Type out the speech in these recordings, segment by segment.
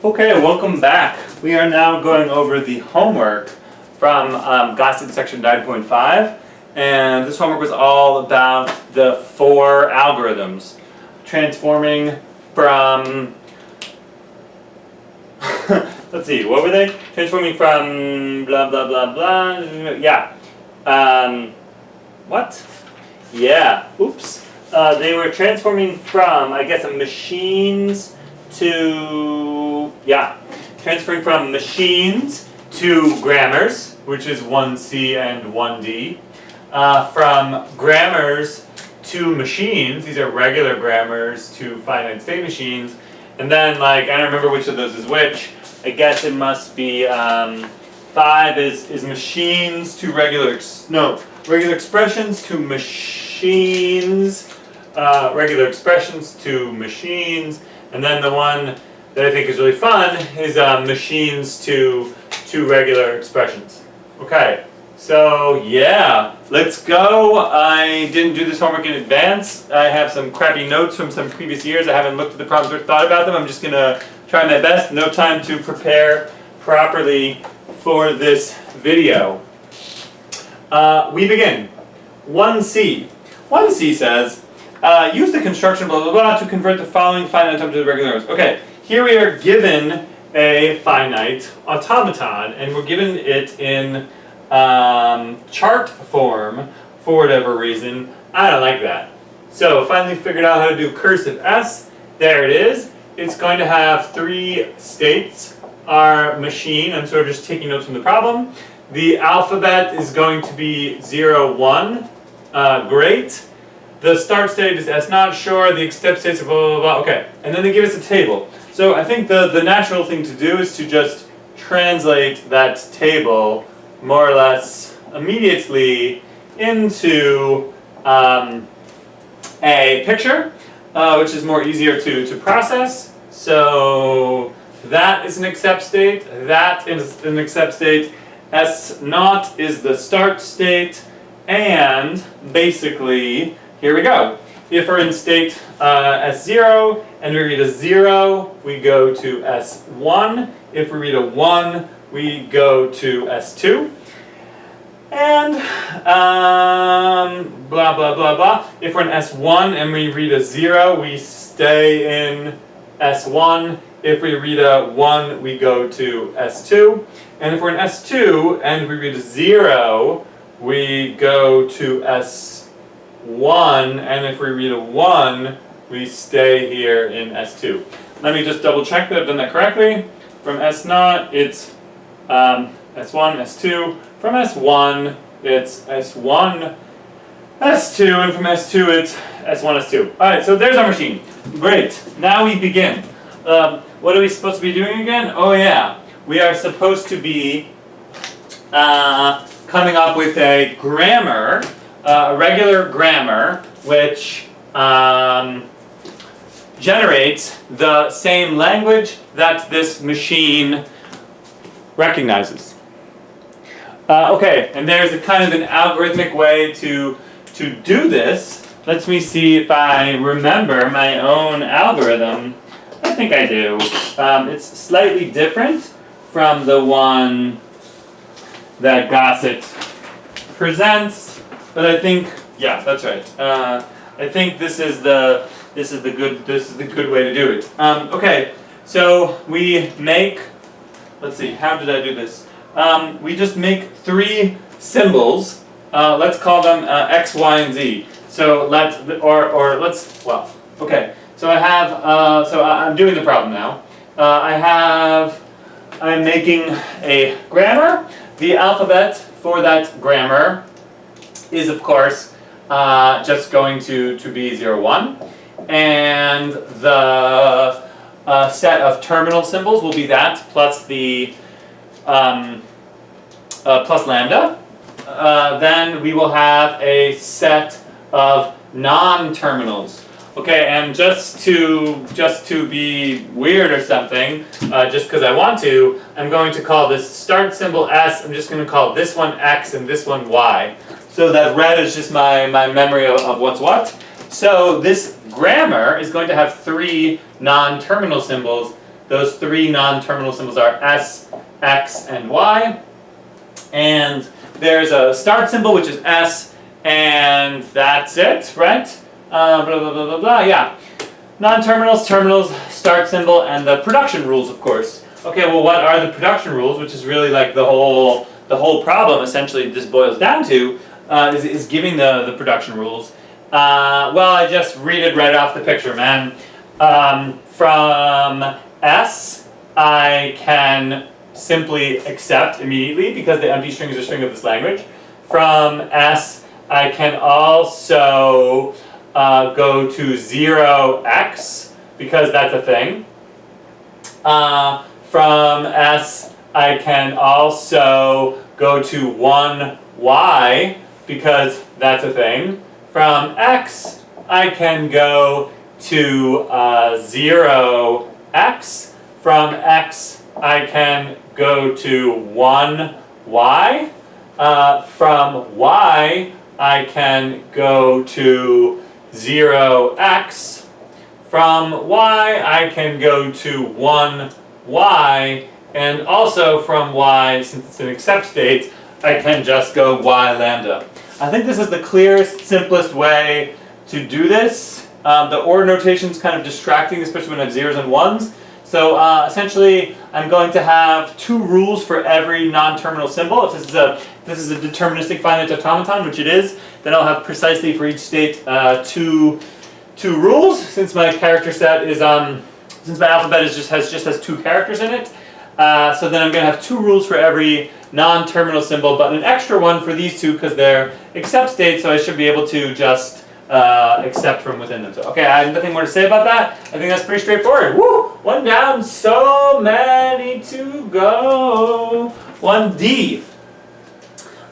Okay, welcome back. We are now going over the homework from Gossett section 9.5, and this homework was all about the four algorithms transforming from let's see, what were they? Transforming from blah blah blah blah, yeah. What? Yeah, oops. They were transforming from, I guess, machines to, transferring from machines to grammars, which is 1C and 1D. From grammars to machines, these are regular grammars, to finite state machines. And then, I don't remember which of those is which. I guess it must be 5 is machines to regular expressions to machines, regular expressions to machines. And then the one that I think is really fun is machines to regular expressions. Okay, so yeah, let's go. I didn't do this homework in advance. I have some crappy notes from some previous years. I haven't looked at the problems or thought about them. I'm just going to try my best. No time to prepare properly for this video. We begin. 1C. 1C says, use the construction blah blah blah to convert the following finite term to the regular numbers. Okay, here we are given a finite automaton, and we're given it in chart form for whatever reason. I don't like that. So finally figured out how to do cursive S. There it is. It's going to have 3 states. Our machine, I'm sort of just taking notes from the problem. The alphabet is going to be 0, 1. Great. The start state is S not sure, the accept states are blah, blah, blah, okay. And then they give us a table. So I think the natural thing to do is to just translate that table more or less immediately into a picture, which is more easier to process. So that is an accept state, that is an accept state, S naught is the start state, and basically, here we go. If we're in state S0 and we read a 0, we go to S1. If we read a 1, we go to S2. And blah, blah, blah, blah. If we're in S1 and we read a 0, we stay in S1. If we read a 1, we go to S2. And if we're in S2 and we read a 0, we go to S1, and if we read a 1, we stay here in S2. Let me just double check that I've done that correctly. From S0, it's S1, S2. From S1, it's S1, S2, and from S2, it's S1, S2. Alright, so there's our machine. Great. Now we begin. What are we supposed to be doing again? Oh yeah, we are supposed to be coming up with a grammar, a regular grammar, which generates the same language that this machine recognizes. Okay, and there's a kind of an algorithmic way to do this. Let me see if I remember my own algorithm. I think I do. It's slightly different from the one that Gossett presents, but I think, yeah, that's right. I think this is the good way to do it. Okay, so we make. Let's see, how did I do this? We just make 3 symbols. Let's call them X, Y, and Z. So okay. So I have. So I'm doing the problem now. I'm making a grammar. The alphabet for that grammar is, of course, just going to be 0, 1. And the set of terminal symbols will be that plus the plus lambda. Then we will have a set of non-terminals. Okay, and just to be weird or something, just because I want to, I'm going to call this start symbol S. I'm just going to call this one X and this one Y. So that red is just my memory of what's what. So this grammar is going to have 3 non-terminal symbols. Those three non-terminal symbols are S, X, and Y. And there's a start symbol, which is S, and that's it, right? Blah, blah, blah, blah, blah, yeah. Non-terminals, terminals, start symbol, and the production rules, of course. Okay, well, what are the production rules, which is really like the whole problem, essentially, this boils down to, is giving the production rules. Well, I just read it right off the picture, man. From S, I can simply accept immediately because the empty string is a string of this language. From S, I can also go to 0x because that's a thing. From S, I can also go to 1y because that's a thing. From X, I can go to 0x. From X, I can go to 1y. From Y, I can go to 0x. From Y, I can go to 1y. And also from Y, since it's an accept state, I can just go y lambda. I think this is the clearest, simplest way to do this. The OR notation is kind of distracting, especially when I have zeros and ones. So essentially, I'm going to have two rules for every non-terminal symbol. If this is a deterministic finite automaton, which it is, then I'll have precisely for each state two rules. Since my character set is since my alphabet just has two characters in it. So then I'm going to have two rules for every non-terminal symbol, but an extra one for these two because they're accept states, so I should be able to just accept from within them. So, okay, I have nothing more to say about that. I think that's pretty straightforward. Woo! One down, so many to go. 1D.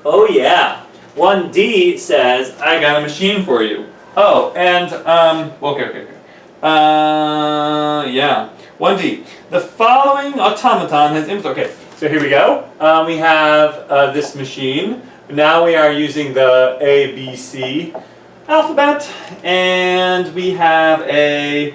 Oh yeah. 1D says, I got a machine for you. Oh, and, okay. Yeah. 1D. The following automaton has input. Okay, so here we go. We have this machine. Now we are using the ABC alphabet, and we have a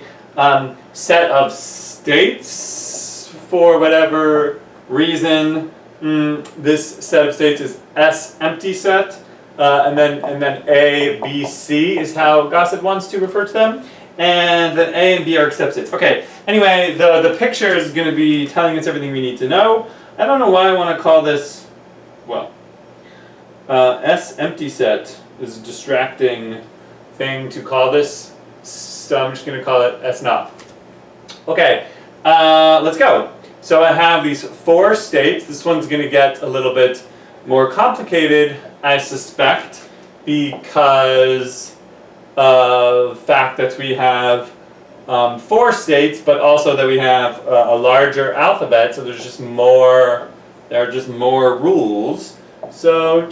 set of states. For whatever reason, this set of states is S empty set, and then A, B, C is how Gossett wants to refer to them. And then A and B are accept states. Okay, anyway, the picture is going to be telling us everything we need to know. I don't know why I want to call this, well, S empty set is a distracting thing to call this, so I'm just going to call it S naught. Okay, let's go. So I have these four states. This one's going to get a little bit more complicated, I suspect, because of the fact that we have four states, but also that we have a larger alphabet, so there are just more rules. So,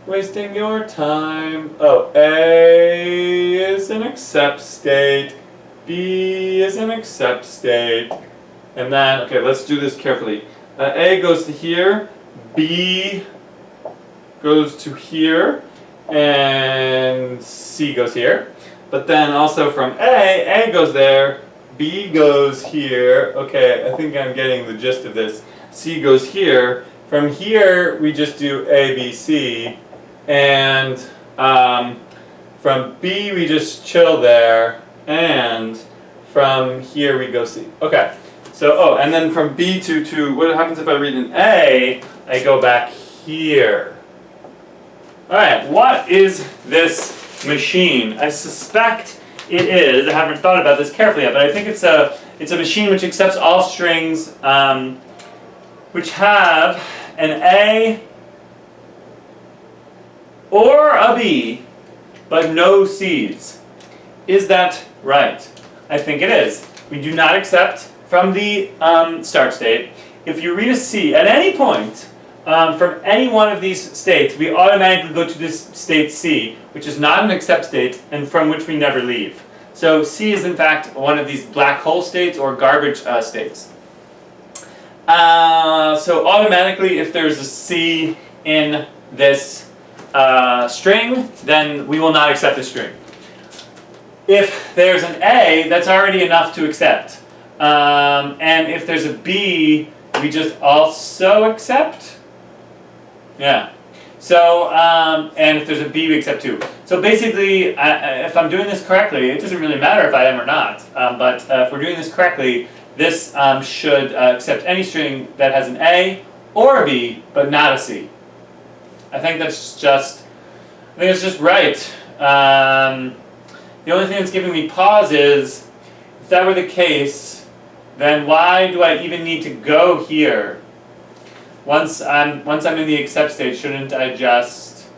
wasting your time. Oh, A is an accept state, B is an accept state, and then, okay, let's do this carefully. A goes to here, B goes to here, and C goes here. But then also from A goes there, B goes here. Okay, I think I'm getting the gist of this. C goes here. From here, we just do A, B, C. And from B, we just chill there. And from here, we go C. Okay, so, and then from B to what happens if I read an A, I go back here. Alright, what is this machine? I suspect it is, I haven't thought about this carefully yet, but I think it's a machine which accepts all strings which have an A or a B, but no C's. Is that right? I think it is. We do not accept from the start state. If you read a C at any point, from any one of these states, we automatically go to this state C, which is not an accept state, and from which we never leave. So C is in fact one of these black hole states or garbage states. So automatically, if there's a C in this string, then we will not accept the string. if there's an A, that's already enough to accept. And if there's a B, we just also accept. Yeah. So, and if there's a B, we accept too. So basically, if I'm doing this correctly, it doesn't really matter if I am or not, but if we're doing this correctly, this should accept any string that has an A or a B, but not a C. I think it's just right. The only thing that's giving me pause is, if that were the case, then why do I even need to go here? Once I'm in the accept state, shouldn't I just?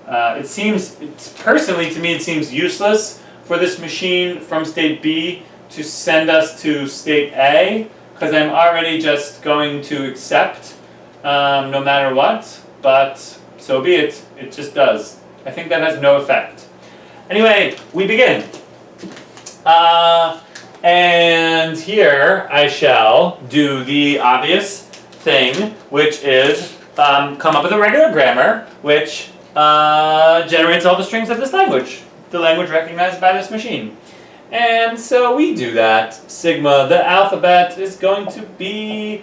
Personally to me, it seems useless for this machine from state B to send us to state A, because I'm already just going to accept no matter what. But so be it. It just does. I think that has no effect. Anyway, we begin. And here I shall do the obvious thing, which is come up with a regular grammar which generates all the strings of this language, the language recognized by this machine. And so we do that. Sigma, the alphabet, is going to be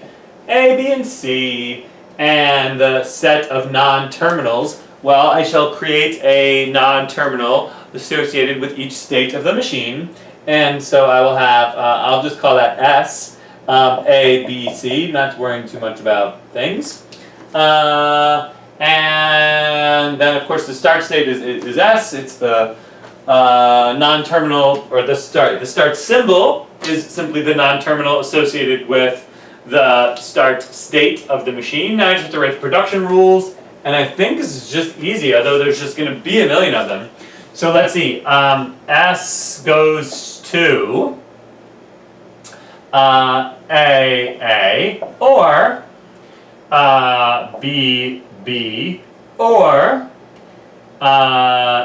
A, B, and C, and the set of non-terminals, well, I shall create a non-terminal associated with each state of the machine. And so I will have, I'll just call that S, A, B, C, not worrying too much about things. And then of course the start state is S, it's the non-terminal, or the start symbol is simply the non-terminal associated with the start state of the machine. Now I just have to write the production rules, and I think this is just easy, although there's just going to be a million of them. So let's see, S goes to A, or B, or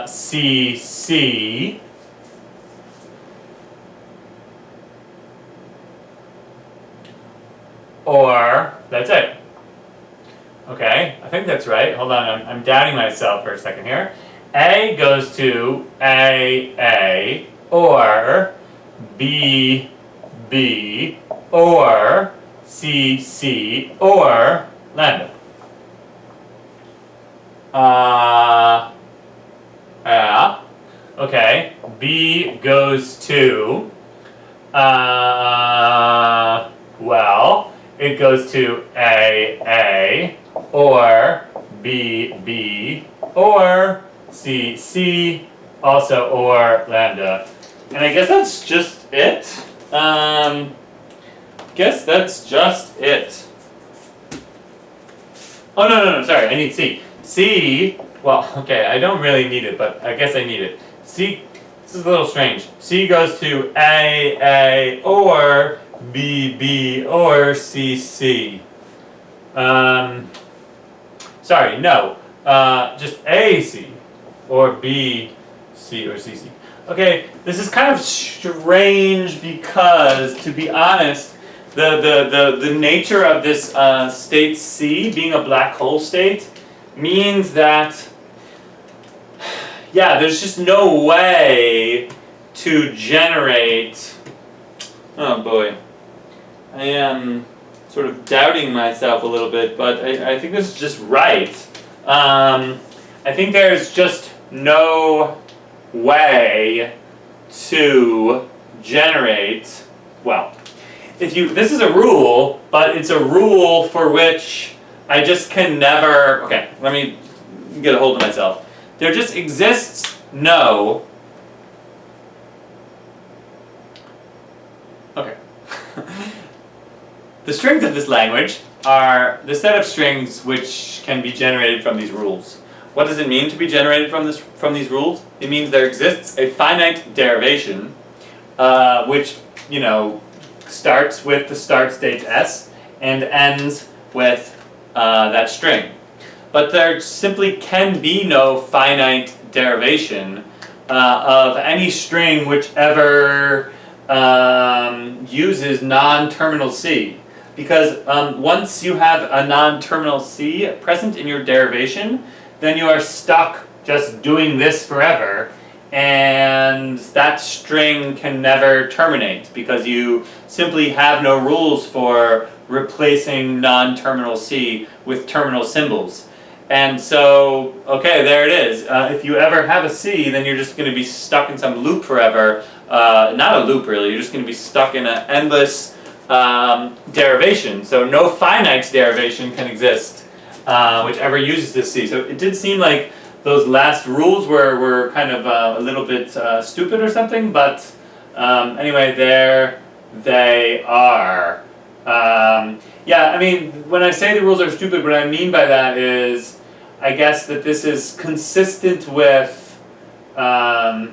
C, or that's it. Okay, I think that's right. Hold on, I'm doubting myself for a second here. A goes to A, or B, or C, or lambda. Yeah. Okay. B goes to, well, it goes to A, or B, or C, also or lambda. And I guess that's just it. Oh, no, sorry, I need C. C, well, okay, I don't really need it, but I guess I need it. C, this is a little strange. C goes to A, or B, or C. Sorry, no. Just AC, or B, C, or CC. Okay, this is kind of strange because, to be honest, the nature of this state C being a black hole state means that, yeah, there's just no way to generate, oh boy, I am sort of doubting myself a little bit, but I think this is just right. I think there's just no way to generate, well, this is a rule, but it's a rule for which I just can never, okay, let me get a hold of myself. There just exists no, okay. The strings of this language are the set of strings which can be generated from these rules. What does it mean to be generated from these rules? It means there exists a finite derivation, which, you know, starts with the start state S and ends with that string. But there simply can be no finite derivation of any string whichever uses non-terminal C. Because once you have a non-terminal C present in your derivation, then you are stuck just doing this forever. and that string can never terminate because you simply have no rules for replacing non-terminal C with terminal symbols. And so, okay, there it is. If you ever have a C, then you're just going to be stuck in some loop forever. Not a loop, really. You're just going to be stuck in an endless derivation. So no finite derivation can exist, which ever uses this C. So it did seem like those last rules were kind of a little bit stupid or something, but anyway, there they are. Yeah, I mean, when I say the rules are stupid, what I mean by that is, I guess that this is consistent with, well,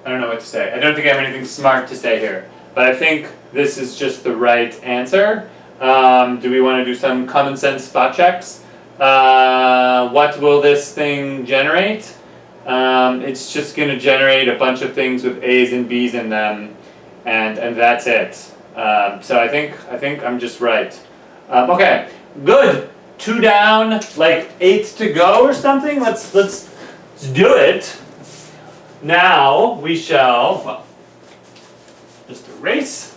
I don't know what to say. I don't think I have anything smart to say here, but I think this is just the right answer. Do we want to do some common sense spot checks? What will this thing generate? It's just going to generate a bunch of things with A's and B's in them, and that's it. So I think I'm just right. Okay, good. 2 down, like 8 to go or something. Let's do it. Now we shall, well, just erase.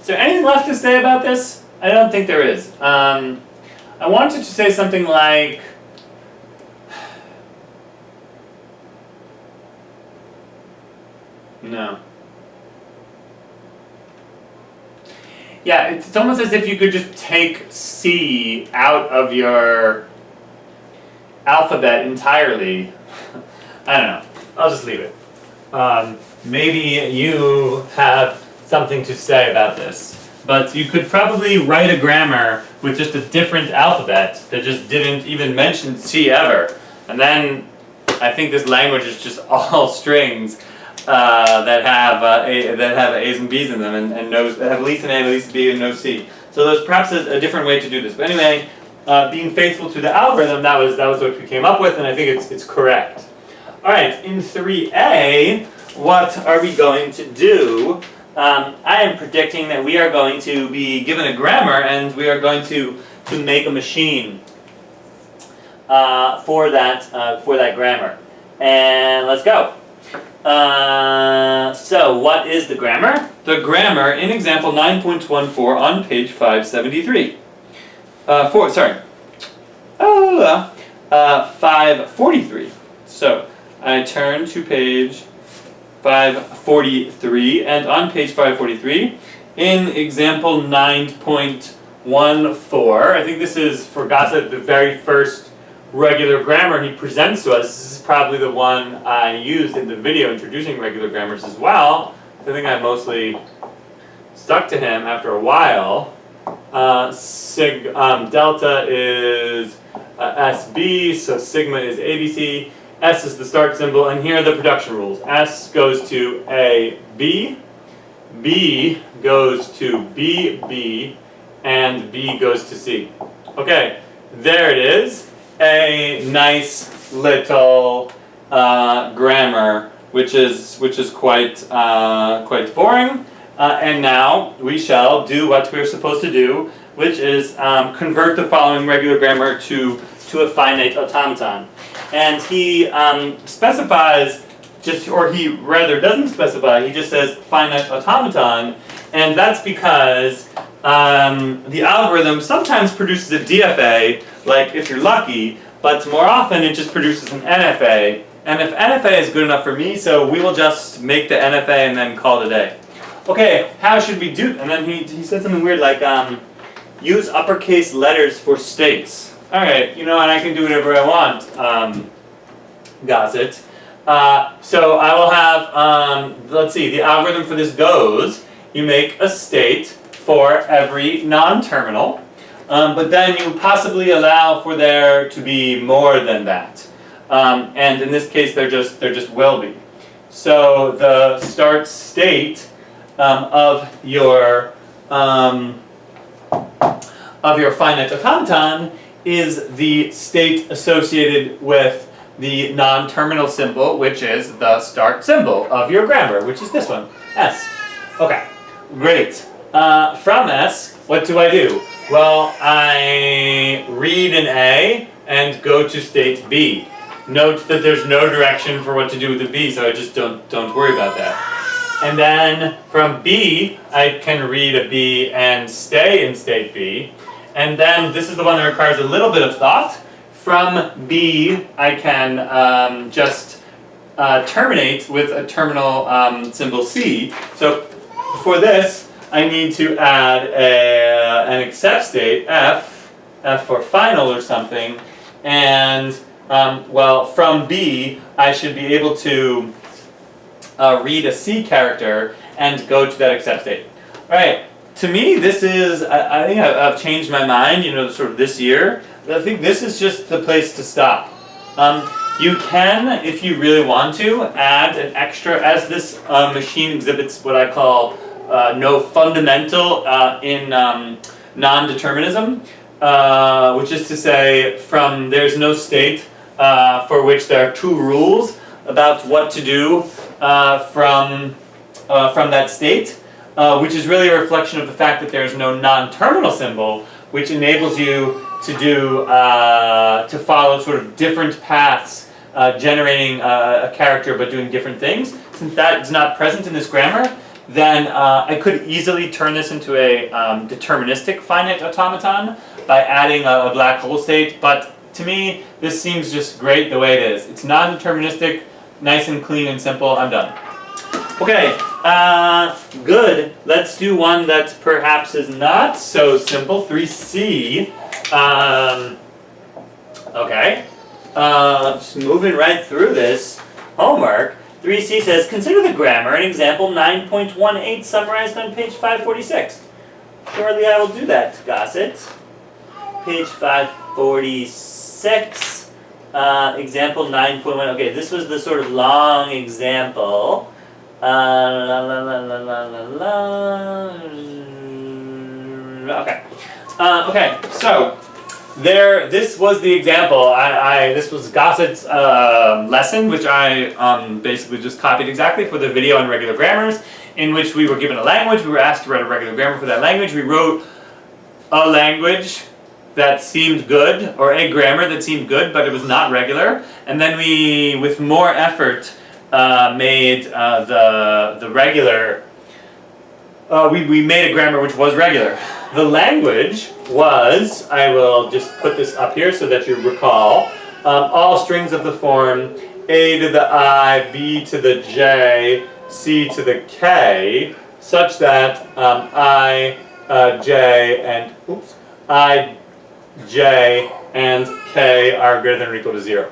Is there anything left to say about this? I don't think there is. I wanted to say something like, no. Yeah, it's almost as if you could just take C out of your alphabet entirely. I don't know. I'll just leave it. Maybe you have something to say about this. But you could probably write a grammar with just a different alphabet that just didn't even mention C ever. And then I think this language is just all strings that have A's and B's in them, and no, that have at least an A, at least a B, and no C. So there's perhaps a different way to do this. But anyway, being faithful to the algorithm, that was what we came up with, and I think it's correct. All right, in 3A, what are we going to do? I am predicting that we are going to be given a grammar, and we are going to make a machine for that grammar. And let's go. So what is the grammar? The grammar in example 9.14 on page 573. 543. So I turn to page 543, and on page 543, in example 9.14, I think this is, for Gossett, the very first regular grammar he presents to us. This is probably the one I used in the video introducing regular grammars as well. I think I mostly stuck to him after a while. Delta is SB, so sigma is ABC. S is the start symbol, and here are the production rules. S goes to A, B, B goes to B, B, and B goes to C. Okay, there it is. A nice little grammar, which is quite boring. And now we shall do what we're supposed to do, which is convert the following regular grammar to a finite automaton. And he specifies he rather doesn't specify. He just says finite automaton, and that's because the algorithm sometimes produces a DFA, like if you're lucky, but more often it just produces an NFA. And if NFA is good enough for me, so we will just make the NFA and then call it a day. Okay, how should we do? And then he said something weird like use uppercase letters for states. All right, and I can do whatever I want. Gossett. So I will have, let's see, the algorithm for this goes, you make a state for every non-terminal, but then you possibly allow for there to be more than that. And in this case, there just will be. So the start state of your finite automaton is the state associated with the non-terminal symbol, which is the start symbol of your grammar, which is this one, S. Okay, great. from S, what do? Well, I read an A and go to state B. Note that there's no direction for what to do with the B, so I just don't worry about that. And then from B, I can read a B and stay in state B. And then this is the one that requires a little bit of thought. From B, I can just terminate with a terminal symbol C. So for this, I need to add an except state, F for final or something, and well, from B, I should be able to read a C character and go to that except state. Alright, to me this is, I think I've changed my mind, sort of this year. I think this is just the place to stop. You can, if you really want to, add an extra, as this machine exhibits what I call no fundamental in non-determinism, which is to say there's no state for which there are two rules about what to do from that state, which is really a reflection of the fact that there's no non-terminal symbol, which enables you to do to follow sort of different paths, generating a character but doing different things. Since that is not present in this grammar, then I could easily turn this into a deterministic finite automaton by adding a black hole state, but to me, this seems just great the way it is. It's non-deterministic, nice and clean and simple. I'm done. Okay, good. Let's do one that perhaps is not so simple. 3C. Okay. Just moving right through this homework. 3C says, consider the grammar in example 9.18 summarized on page 546. Surely I will do that, Gossett. Page 546, example 9.1. Okay, this was the sort of long example. Okay. Okay, so this was the example. This was Gossett's lesson, which I basically just copied exactly for the video on regular grammars, in which we were given a language. We were asked to write a regular grammar for that language. We wrote a language that seemed good, or a grammar that seemed good, but it was not regular. And then we, with more effort, made the regular. We made a grammar which was regular. The language was, I will just put this up here so that you recall, all strings of the form A to the I, B to the J, C to the K, such that I, J, and K are greater than or equal to 0.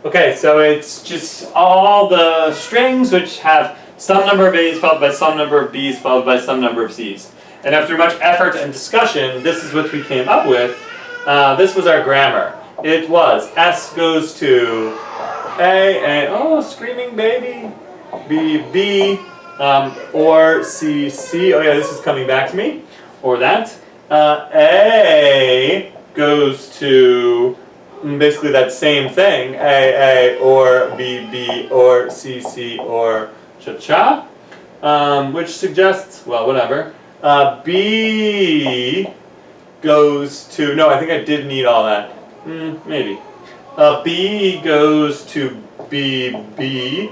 Okay, so it's just all the strings which have some number of A's followed by some number of B's followed by some number of C's. And after much effort and discussion, this is what we came up with. This was our grammar. It was S goes to A, oh, screaming baby, B, B, or C, C, oh yeah, this is coming back to me, or that. A goes to basically that same thing, A, or B, B, or C, C, or cha-cha, which suggests, well, whatever. B goes to, no, I think I did need all that. Maybe. B goes to B, B,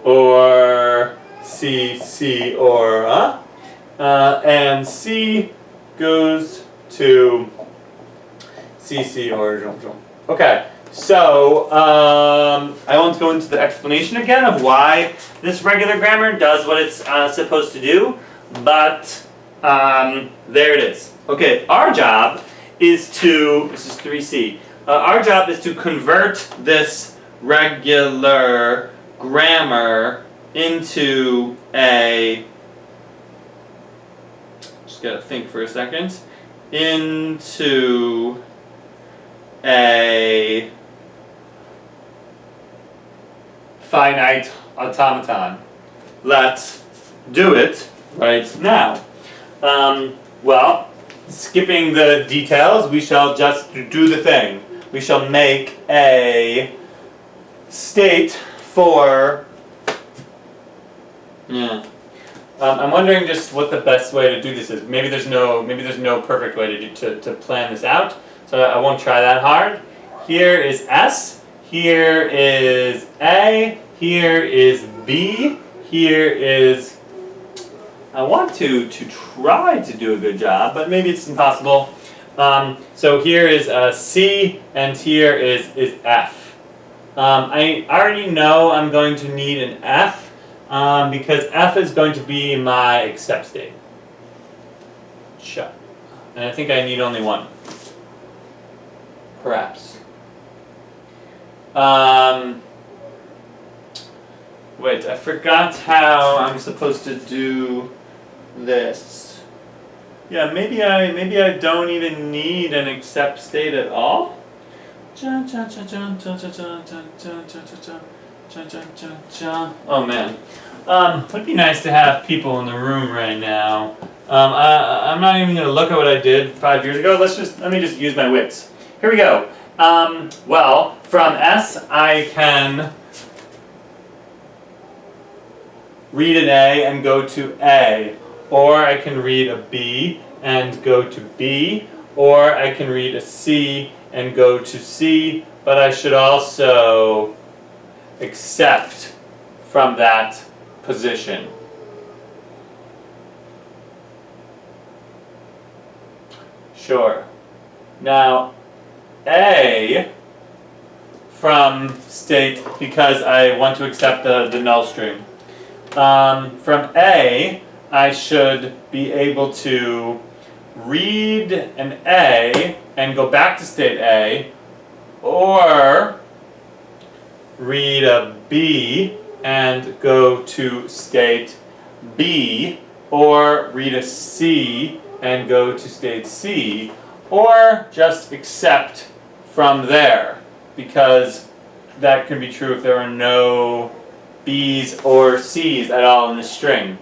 or C, C, or, and C goes to C, C, or jump, jump. Okay, so I won't go into the explanation again of why this regular grammar does what it's supposed to do, but there it is. Okay, our job is to, this is 3C, our job is to convert this regular grammar into a, just gotta think for a second, into a finite automaton. Let's do it right now. Well, skipping the details, we shall just do the thing. We shall make a state for I'm wondering just what the best way to do this is. Maybe there's no perfect way to plan this out, so I won't try that hard. Here is S, here is A, here is B, here is... I want to try to do a good job, but maybe it's impossible. So here is C, and here is F. I already know I'm going to need an F, because F is going to be my accept state. Sure. And I think I need only one. Perhaps. Wait, I forgot how I'm supposed to do this. Yeah, maybe I don't even need an accept state at all. Oh man. Would be nice to have people in the room right now. I'm not even going to look at what I did 5 years ago. Let me just use my wits. Here we go. Well, from S I can read an A and go to A, or I can read a B and go to B, or I can read a C and go to C, but I should also accept from that position. Sure. Now, A from state, because I want to accept the null string. From A, I should be able to read an A and go back to state A, or read a B and go to state B, or read a C and go to state C, or just accept from there, because that can be true if there are no B's or C's at all in the string.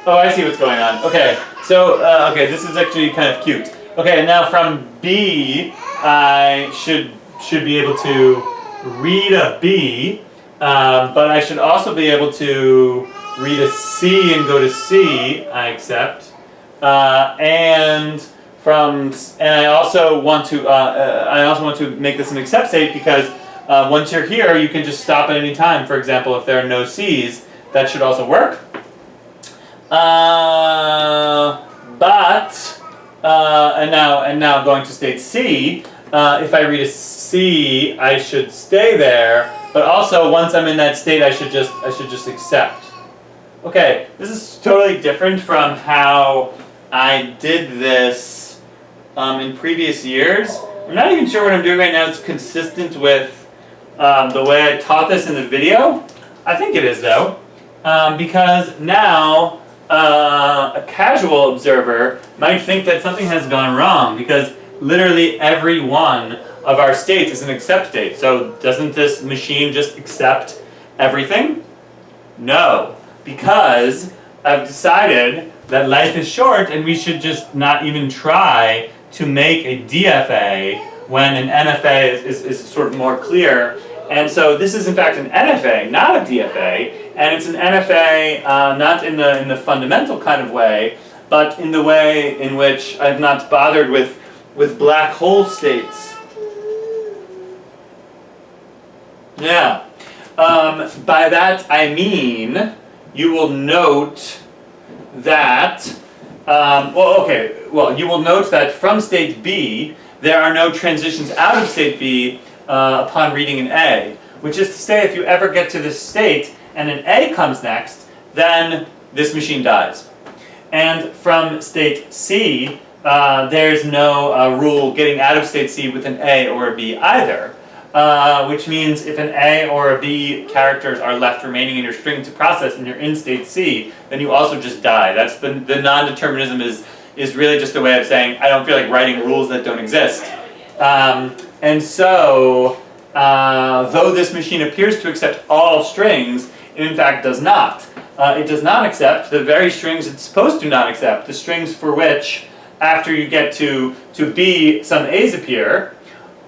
Oh, I see what's going on. Okay, so, okay, this is actually kind of cute. Okay, and now from B, I should be able to read a B, but I should also be able to read a C and go to C, I accept, and I also want to make this an accept state, because once you're here, you can just stop at any time. For example, if there are no C's, that should also work. And now going to state C, if I read a C, I should stay there. But also, once I'm in that state, I should just accept. Okay, this is totally different from how I did this in previous years. I'm not even sure what I'm doing right now is consistent with the way I taught this in the video. I think it is though, because now a casual observer might think that something has gone wrong, because literally every one of our states is an accept state. So doesn't this machine just accept everything? No, because I've decided that life is short and we should just not even try to make a DFA when an NFA is sort of more clear. And so this is in fact an NFA, not a DFA, and it's an NFA not in the fundamental kind of way, but in the way in which I've not bothered with black hole states. Yeah. By that I mean you will note that you will note that from state B there are no transitions out of state B upon reading an A, which is to say if you ever get to this state and an A comes next, then this machine dies. And from state C, there's no rule getting out of state C with an A or a B either, which means if an A or a B characters are left remaining in your string to process and you're in state C, then you also just die. That's the non-determinism is really just a way of saying I don't feel like writing rules that don't exist. And so, though this machine appears to accept all strings, it in fact does not. It does not accept the very strings it's supposed to not accept, the strings for which, after you get to B, some A's appear,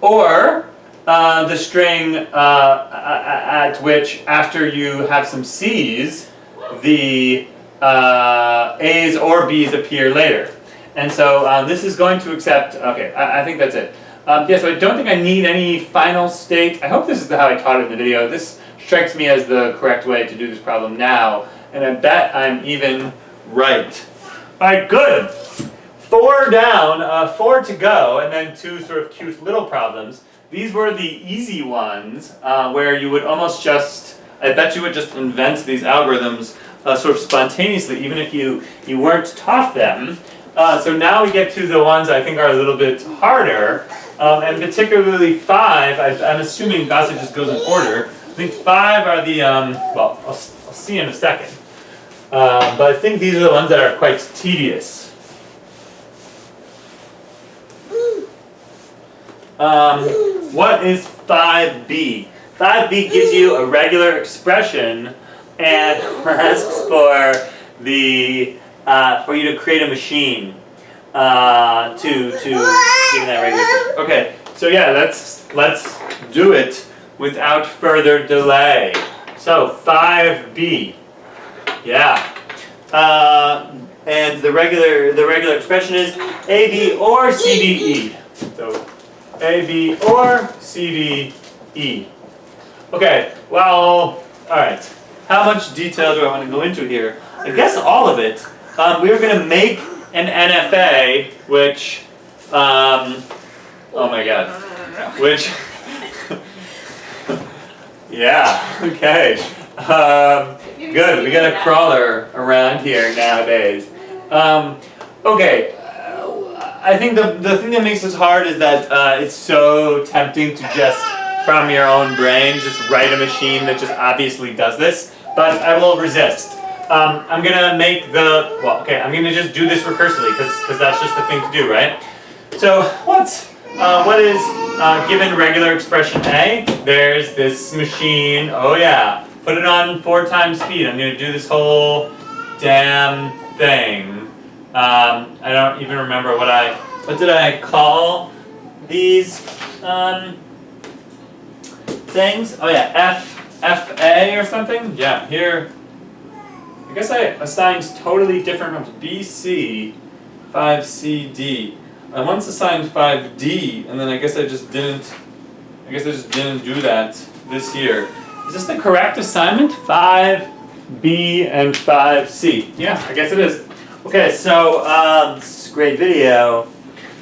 or the string at which, after you have some C's, the A's or B's appear later. And so this is going to accept, okay, I think that's it. Yeah, so I don't think I need any final state. I hope this is how I taught it in the video. This strikes me as the correct way to do this problem now, and I bet I'm even right. Alright, good. 4 down, 4 to go, and then 2 sort of cute little problems. These were the easy ones, where you would almost just, I bet you would just invent these algorithms sort of spontaneously, even if you weren't taught them. So now we get to the ones I think are a little bit harder, and particularly 5, I'm assuming Gaussian just goes in order. I think 5 are the, well, I'll see in a second. But I think these are the ones that are quite tedious. What is 5b? 5b gives you a regular expression and asks for the for you to create a machine to give that regular expression. Okay, so yeah, let's do it without further delay. So 5b, yeah, and the regular expression is AB or CDE. So AB or CDE. Okay, well, alright. How much detail do I want to go into here? I guess all of it. We're going to make an NFA, which, oh my god, which, yeah, okay. Good, we got a crawler around here nowadays. Okay. I think the thing that makes this hard is that it's so tempting to just, from your own brain, just write a machine that just obviously does this, but I will resist. I'm gonna make I'm gonna just do this recursively, because that's just the thing to do, right? So, what is, given regular expression A, there's this machine, oh yeah, put it on 4 times speed, I'm gonna do this whole damn thing. I don't even remember what did I call these things? Oh yeah, FA or something? Yeah, here, I guess I assigned totally different ones. BC, 5CD. I once assigned 5D, and then I guess I just didn't do that this year. Is this the correct assignment? 5B and 5C. Yeah, I guess it is. Okay, so this is a great video.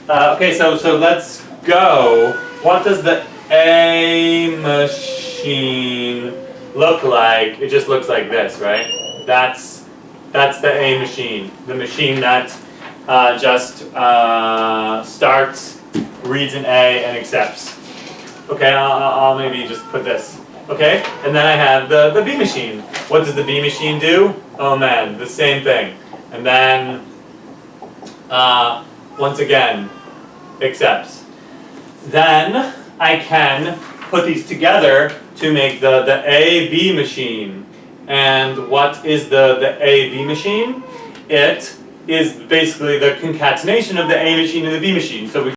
Okay, so let's go. What does the A machine look like? It just looks like this, right? That's the A machine. The machine that just starts, reads an A, and accepts. Okay, I'll maybe just put this. Okay, and then I have the B machine. What does the B machine do? Oh man, the same thing. And then, once again, accepts. Then I can put these together to make the A-B machine. And what is the A-B machine? It is basically the concatenation of the A machine and the B machine. So we